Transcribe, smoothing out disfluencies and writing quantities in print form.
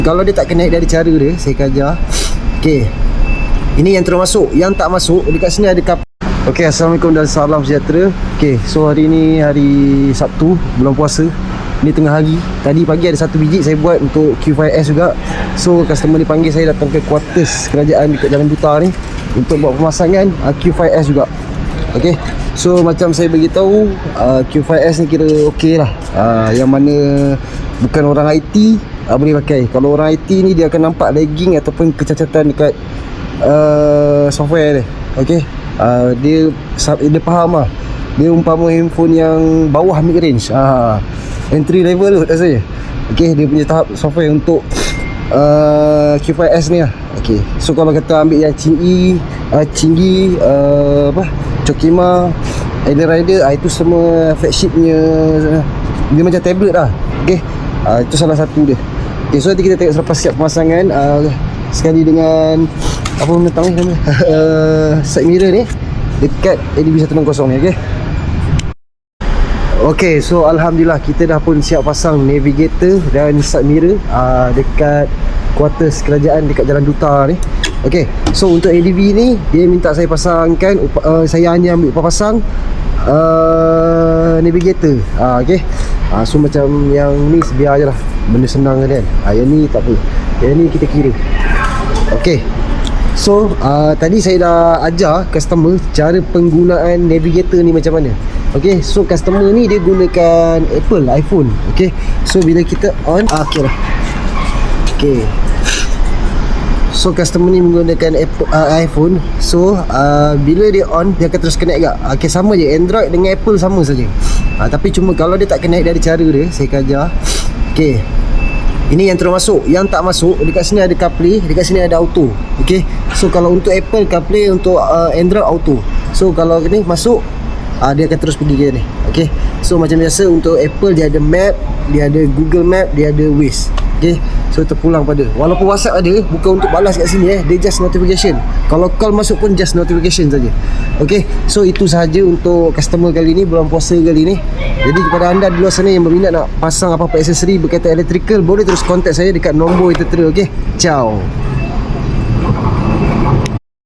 Kalau dia tak connect, dia ada cara dia, saya akan ajar. Okey, ini yang terus masuk. Yang tak masuk, dekat sini ada couple. Okey, Assalamualaikum dan salam sejahtera. Okey, so hari ni hari Sabtu, bulan puasa. Ni tengah hari. Tadi pagi ada satu biji saya buat untuk Q5S juga. So customer ni panggil saya datang ke quarters kerajaan dekat Jalan Duta ni untuk buat pemasangan Q5S juga. Okey, so macam saya beritahu, Q5S ni kira okey lah. Yang mana bukan orang IT boleh pakai. Kalau orang IT ni dia akan nampak lagging ataupun kecacatan dekat software dia. Okey, dia faham lah. Dia umpama handphone yang bawah mid range, entry level tu tak saya. Okey, dia punya tahap software untuk Q5S ni lah. Okey, so kalau kata ambil yang Cinggi, Chokima, Alien Rider, itu semua flagship punya, dia macam tablet lah. Okey, itu salah satu dia. Okey, so nanti kita tengok selepas siap pemasangan, sekali dengan apa benda ni nama side mirror ni dekat ADB 160 ni. Okey. Okey, so alhamdulillah kita dah pun siap pasang navigator dan side mirror dekat quarters kerajaan dekat Jalan Duta ni. Okey, so untuk ADB ni dia minta saya pasangkan, saya hanya ambil pasang navigator. Okey. So macam yang ni biar je lah, benda senang kan. Yang ni tak apa, yang ni kita kira. Okey, so tadi saya dah ajar customer cara penggunaan navigator ni macam mana. Okey, so customer ni dia gunakan Apple iPhone. Okey, so bila kita on, okey lah. Okey, so customer ni menggunakan Apple, iPhone. So bila dia on, dia akan terus connect juga. Okey, sama je, Android dengan Apple sama saja. Tapi cuma kalau dia tak connect, dia ada cara dia, saya akan ajar. Okey, ini yang terus masuk. Yang tak masuk, dekat sini ada CarPlay, dekat sini ada auto. Okey, so kalau untuk Apple CarPlay, untuk Android auto. So kalau ni masuk, dia akan terus pergi ke ni. Okey, so macam biasa untuk Apple dia ada Map, dia ada Google Map, dia ada Waze. Okey, so terpulang pada, walaupun WhatsApp ada, bukan untuk balas kat sini dia just notification. Kalau call masuk pun just notification saja. Okey, so itu sahaja untuk customer kali ni, bulan puasa kali ni. Jadi kepada anda di luar sana yang berminat nak pasang apa-apa aksesori berkaitan electrical, boleh terus contact saya dekat nombor yang tertera. Okey, ciao.